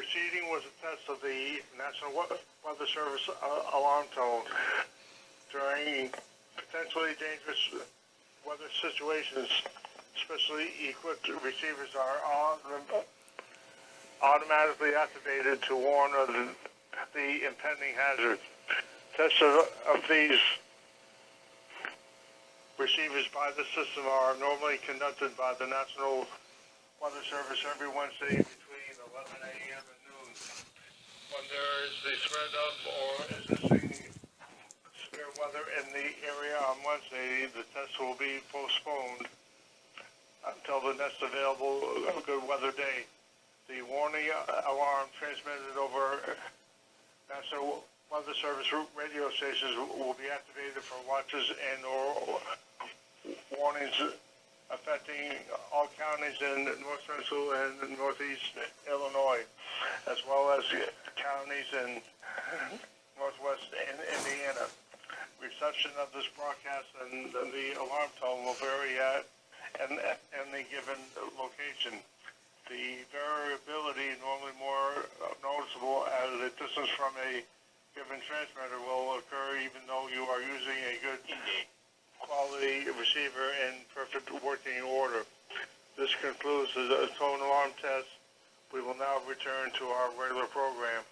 proceeding was a test of the National Weather Service alarm tone. During potentially dangerous weather situations, specially equipped receivers are automatically activated to warn of the impending hazard. Tests of these receivers by the system are normally conducted by the National Weather Service every Wednesday between 11 a.m. and noon. When there is the threat of or existing severe weather in the area on Wednesday, the test will be postponed until the next available good weather day. The warning alarm transmitted over National Weather Service radio stations will be activated for watches and or warnings affecting all counties in north central and northeast Illinois, as well as counties in northwest Indiana. Reception of this broadcast and the alarm tone will vary at any given location. The variability, normally more noticeable as the distance from a given transmitter, will occur even though you are using a good quality receiver in perfect working order. This concludes the tone alarm test. We will now return to our regular program.